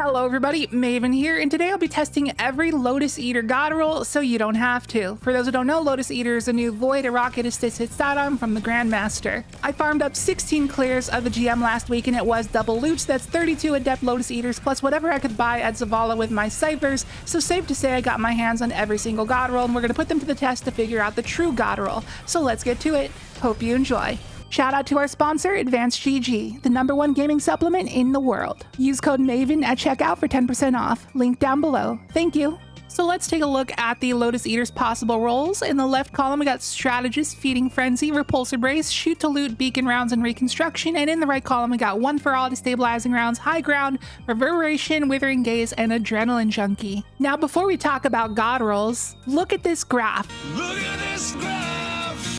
Hello everybody, Maven here, and today I'll be testing every Lotus-Eater god roll so you don't have to. For those who don't know, Lotus-Eater is a new void rocket-assisted sidearm from the Grandmaster. I farmed up 16 clears of the GM last week and it was double loots. That's 32 Adept Lotus-Eaters plus whatever I could buy at Zavala with my ciphers, so safe to say I got my hands on every single god roll and we're going to put them to the test to figure out the true god roll. So let's get to it. Hope you enjoy. Shout out to our sponsor, Advanced GG, the #1 gaming supplement in the world. Use code MAVEN at checkout for 10% off. Link down below. Thank you. So let's take a look at the Lotus-Eater's possible roles. In the left column, we got Strategist, Feeding Frenzy, Repulsor Brace, Shoot to Loot, Beacon Rounds, and Reconstruction. And in the right column, we got One for All, Destabilizing Rounds, High Ground, Reverberation, Withering Gaze, and Adrenaline Junkie. Now, before we talk about god rolls, look at this graph. Look at this graph!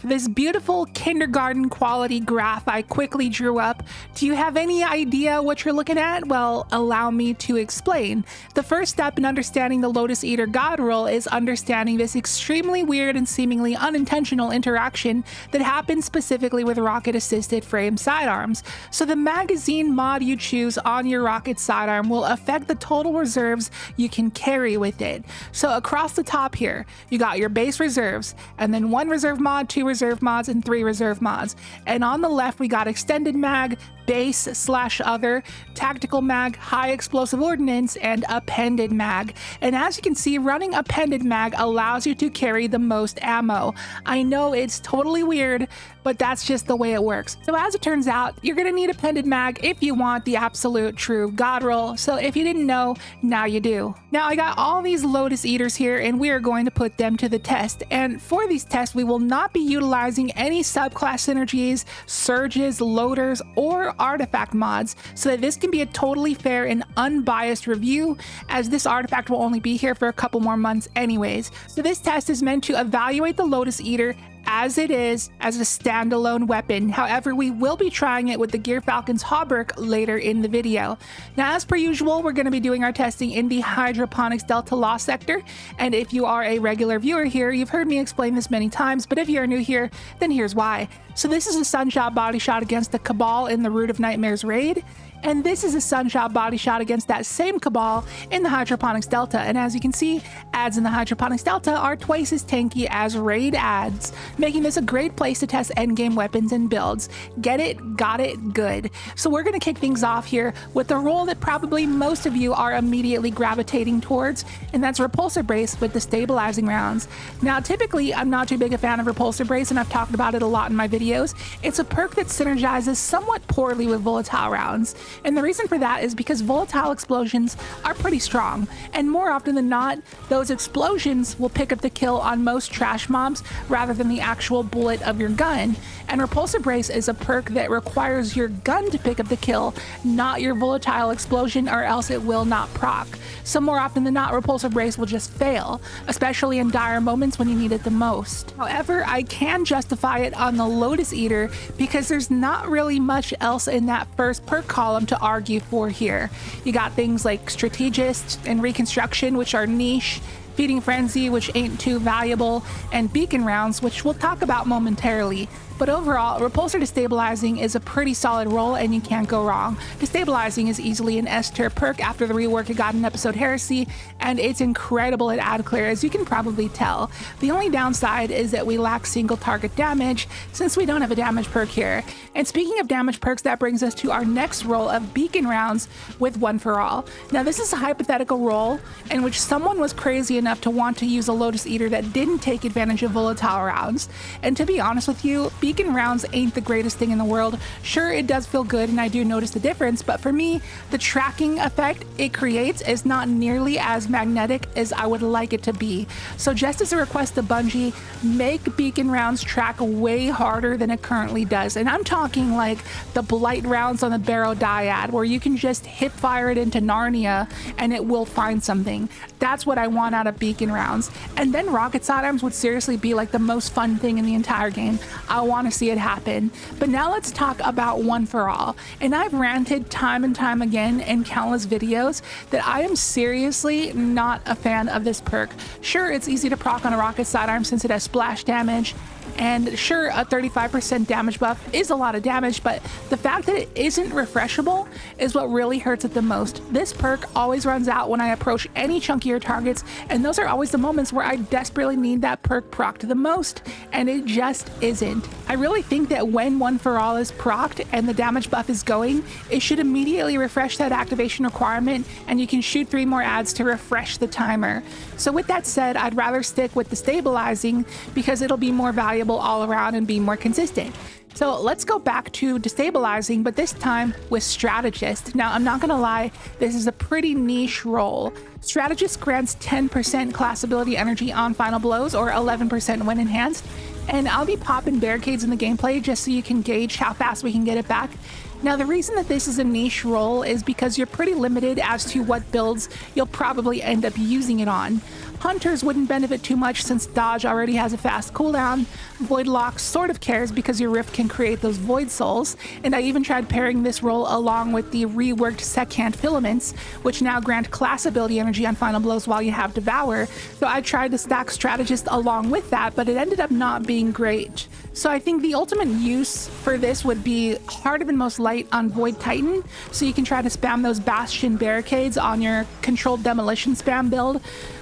This beautiful kindergarten quality graph I quickly drew up. Do you have any idea what you're looking at? Well, allow me to explain. The first step in understanding the Lotus-Eater god roll is understanding this extremely weird and seemingly unintentional interaction that happens specifically with rocket-assisted frame sidearms. So the magazine mod you choose on your rocket sidearm will affect the total reserves you can carry with it. So across the top here, you got your base reserves, and then 1 reserve mod, 2 reserve mods, and 3 reserve mods. And on the left, we got extended mag, base/other, tactical mag, high explosive ordnance, and appended mag. And as you can see, running appended mag allows you to carry the most ammo. I know it's totally weird, but that's just the way it works. So as it turns out, you're gonna need appended mag if you want the absolute true god roll. So if you didn't know, now you do. Now I got all these Lotus-Eaters here and we are going to put them to the test. And for these tests, we will not be utilizing any subclass synergies, surges, loaders, or artifact mods, so that this can be a totally fair and unbiased review, as this artifact will only be here for a couple more months anyways. So this test is meant to evaluate the Lotus-Eater as it is as a standalone weapon. However, we will be trying it with the Gear Falcon's Hauberk later in the video. Now, as per usual, we're going to be doing our testing in the Hydroponics Delta Law sector, and if you are a regular viewer here, you've heard me explain this many times, but if you're new here, then here's why. So this is a Sunshot body shot against the Cabal in the Root of Nightmares raid, and this is a Sunshot body shot against that same Cabal in the Hydroponics Delta. And as you can see, ads in the Hydroponics Delta are twice as tanky as raid ads, making this a great place to test endgame weapons and builds. Get it, got it, good. So we're gonna kick things off here with the role that probably most of you are immediately gravitating towards, and that's Repulsor Brace with the Stabilizing Rounds. Now, typically, I'm not too big a fan of Repulsor Brace, and I've talked about it a lot in my videos. It's a perk that synergizes somewhat poorly with volatile rounds. And the reason for that is because volatile explosions are pretty strong, and more often than not, those explosions will pick up the kill on most trash mobs rather than the actual bullet of your gun. And Repulsor Brace is a perk that requires your gun to pick up the kill, not your volatile explosion, or else it will not proc. So more often than not, Repulsor Brace will just fail, especially in dire moments when you need it the most. However, I can justify it on the Lotus-Eater because there's not really much else in that first perk column to argue for here. You got things like Strategist and Reconstruction, which are niche, Feeding Frenzy, which ain't too valuable, and Beacon Rounds, which we'll talk about momentarily. But overall, Repulsor Destabilizing is a pretty solid roll and you can't go wrong. Destabilizing is easily an S-tier perk after the rework it got in episode Heresy, and it's incredible at ad clear, as you can probably tell. The only downside is that we lack single target damage since we don't have a damage perk here. And speaking of damage perks, that brings us to our next roll of Beacon Rounds with One for All. Now, this is a hypothetical roll in which someone was crazy enough to want to use a Lotus-Eater that didn't take advantage of volatile rounds. And to be honest with you, Beacon Rounds ain't the greatest thing in the world. Sure, it does feel good and I do notice the difference, but for me, the tracking effect it creates is not nearly as magnetic as I would like it to be. So just as a request to Bungie, make Beacon Rounds track way harder than it currently does. And I'm talking like the Blight rounds on the Barrow Dyad, where you can just hip fire it into Narnia and it will find something. That's what I want out of Beacon Rounds. And then rocket sidearms would seriously be like the most fun thing in the entire game. I want to see it happen. But now let's talk about One for All. And I've ranted time and time again in countless videos that I am seriously not a fan of this perk. Sure, it's easy to proc on a rocket sidearm since it has splash damage, And sure, a 35% damage buff is a lot of damage, but the fact that it isn't refreshable is what really hurts it the most. This perk always runs out when I approach any chunkier targets, and those are always the moments where I desperately need that perk procced the most, and it just isn't. I really think that when One For All is procced and the damage buff is going, it should immediately refresh that activation requirement, and you can shoot 3 more adds to refresh the timer. So with that said, I'd rather stick with the stabilizing because it'll be more valuable all around and be more consistent. So let's go back to destabilizing, but this time with strategist. Now, I'm not gonna lie, this is a pretty niche role. Strategist grants 10% class ability energy on final blows or 11% when enhanced, and I'll be popping barricades in the gameplay just so you can gauge how fast we can get it back. Now, the reason that this is a niche role is because you're pretty limited as to what builds you'll probably end up using it on. Hunters wouldn't benefit too much since dodge already has a fast cooldown. Void Lock sort of cares because your rift can create those void souls, and I even tried pairing this role along with the reworked secant filaments, which now grant class ability energy on final blows while you have devour. So I tried to stack strategist along with that, but it ended up not being great. So I think the ultimate use for this would be Heart of Inmost Light on Void Titan, so you can try to spam those Bastion barricades on your controlled demolition spam build.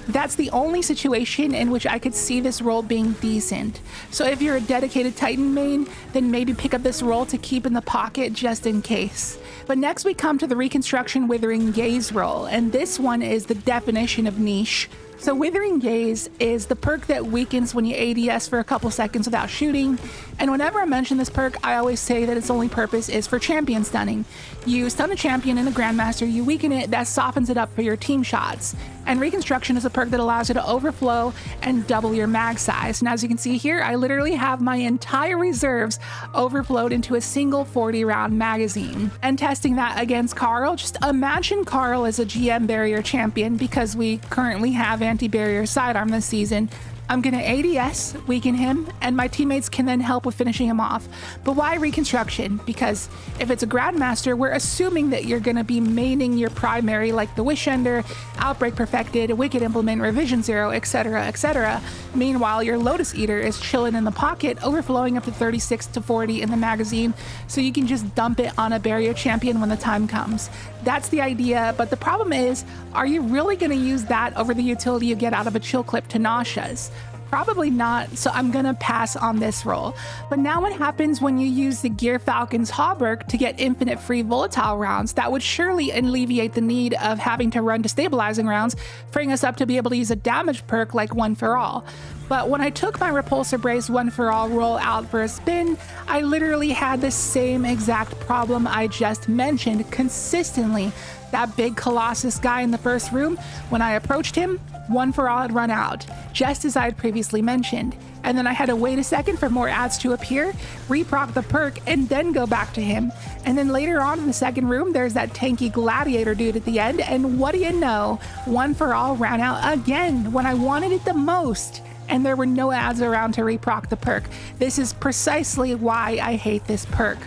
That's the only situation in which I could see this role being decent. So if you're a dedicated Titan main, then maybe pick up this role to keep in the pocket just in case. But next we come to the Reconstruction Withering Gaze role, and this one is the definition of niche. So Withering Gaze is the perk that weakens when you ADS for a couple seconds without shooting, and whenever I mention this perk, I always say that its only purpose is for champion stunning. You stun a champion in a Grandmaster, you weaken it, that softens it up for your team shots. And Reconstruction is a perk that allows you to overflow and double your mag size. And as you can see here, I literally have my entire reserves overflowed into a single 40-round magazine. And testing that against Carl, just imagine Carl as a GM barrier champion because we currently have anti-barrier sidearm this season. I'm gonna ADS, weaken him, and my teammates can then help with finishing him off. But why Reconstruction? Because if it's a Grandmaster, we're assuming that you're gonna be maining your primary like the Wishender, Outbreak Perfected, Wicked Implement, Revision Zero, etc, etc. Meanwhile, your Lotus-Eater is chilling in the pocket, overflowing up to 36 to 40 in the magazine, so you can just dump it on a barrier champion when the time comes. That's the idea, but the problem is, are you really gonna use that over the utility you get out of a chill clip to Nauseas? Probably not, so I'm gonna pass on this role. But now what happens when you use the Gear Falcon's Hauberk to get infinite free volatile rounds? That would surely alleviate the need of having to run destabilizing rounds, freeing us up to be able to use a damage perk like One For All. But when I took my Repulsor Brace One For All roll out for a spin, I literally had the same exact problem I just mentioned consistently. That big Colossus guy in the first room, when I approached him, One For All had run out, just as I had previously mentioned. And then I had to wait a second for more ads to appear, reproc the perk, and then go back to him. And then later on in the second room, there's that tanky gladiator dude at the end, and what do you know? One For All ran out again when I wanted it the most. And there were no ads around to reproc the perk. This is precisely why I hate this perk.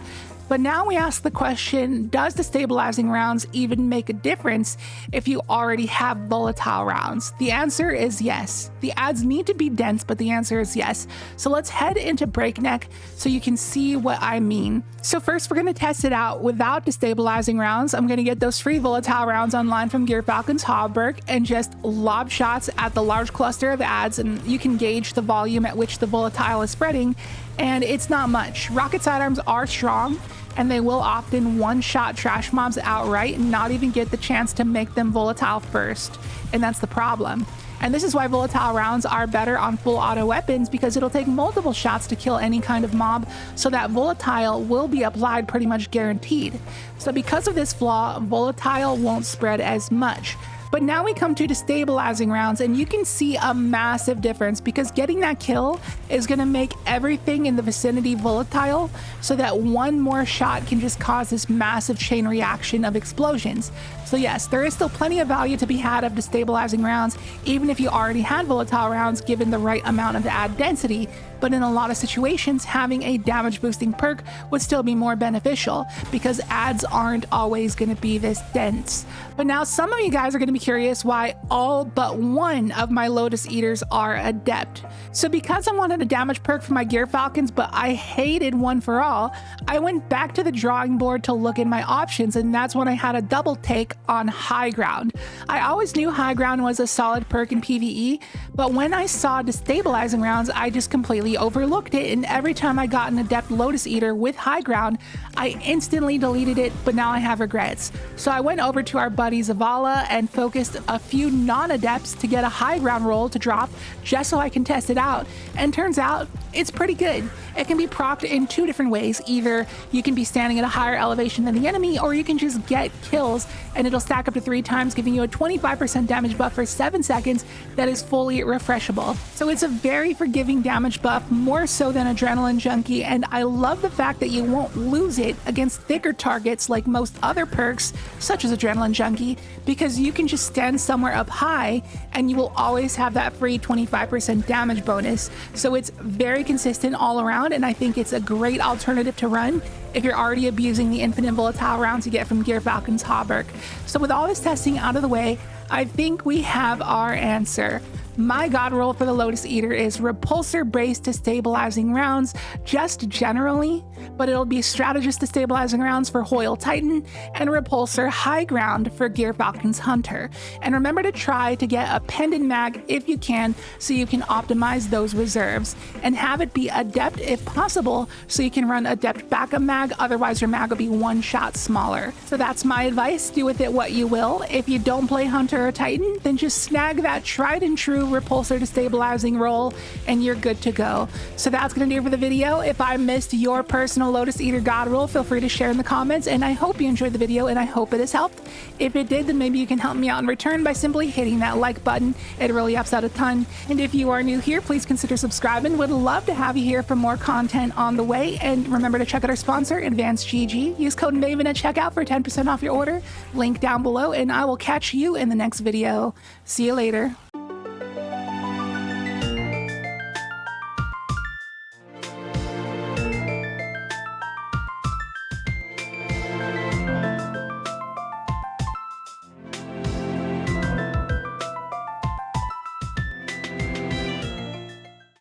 But now we ask the question, does destabilizing rounds even make a difference if you already have volatile rounds? The answer is yes. The ads need to be dense, but the answer is yes. So let's head into Breakneck so you can see what I mean. So first we're gonna test it out without destabilizing rounds. I'm gonna get those free volatile rounds online from Gear Falcon's Hauberk and just lob shots at the large cluster of ads, and you can gauge the volume at which the volatile is spreading, and it's not much. Rocket sidearms are strong, and they will often one-shot trash mobs outright and not even get the chance to make them volatile first, and that's the problem. And this is why volatile rounds are better on full auto weapons, because it'll take multiple shots to kill any kind of mob, so that volatile will be applied pretty much guaranteed. So because of this flaw, volatile won't spread as much. But now we come to destabilizing rounds, and you can see a massive difference because getting that kill is going to make everything in the vicinity volatile, so that one more shot can just cause this massive chain reaction of explosions. So yes, there is still plenty of value to be had of destabilizing rounds, even if you already had volatile rounds given the right amount of ad density. but in a lot of situations, having a damage boosting perk would still be more beneficial because ads aren't always going to be this dense. But now some of you guys are going to be curious why all but one of my Lotus-Eaters are Adept. So because I wanted a damage perk for my Gear Falcons, but I hated One for All, I went back to the drawing board to look at my options, and that's when I had a double take on High Ground. I always knew High Ground was a solid perk in PvE, but when I saw Destabilizing Rounds, I just completely overlooked it, and every time I got an Adept Lotus-Eater with High Ground, I instantly deleted it, but now I have regrets. So I went over to our buddy Zavala and focused a few non-adepts to get a High Ground roll to drop just so I can test it out, and turns out it's pretty good. It can be procced in two different ways. Either you can be standing at a higher elevation than the enemy, or you can just get kills and it'll stack up to 3 times, giving you a 25% damage buff for 7 seconds that is fully refreshable. So it's a very forgiving damage buff, more so than Adrenaline Junkie, and I love the fact that you won't lose it against thicker targets like most other perks, such as Adrenaline Junkie, because you can just stand somewhere up high and you will always have that free 25% damage bonus. So it's very consistent all around, and I think it's a great alternative to run if you're already abusing the infinite volatile rounds you get from Gear Falcon's Hauberk. So with all this testing out of the way, I think we have our answer. My god roll for the Lotus-Eater is Repulsor Brace Destabilizing Rounds, just generally, but it'll be Strategist Destabilizing Rounds for Hoyle Titan, and Repulsor High Ground for Gear Falcon's Hunter. And remember to try to get a pendant mag if you can, so you can optimize those reserves, and have it be Adept if possible, so you can run Adept backup mag, otherwise your mag will be 1 shot smaller. So that's my advice, do with it what you will. If you don't play Hunter or Titan, then just snag that tried and true Repulsor Destabilizing roll and you're good to go. So that's gonna do it for the video. If I missed your personal Lotus-Eater god roll, feel free to share in the comments, and I hope you enjoyed the video and I hope it has helped. If it did, then maybe you can help me out in return by simply hitting that like button. It really helps out a ton. And if you are new here, please consider subscribing. Would love to have you here for more content on the way. And remember to check out our sponsor, Advanced GG. Use code MAVEN at checkout for 10% off your order. Link down below, and I will catch you in the next video. See you later.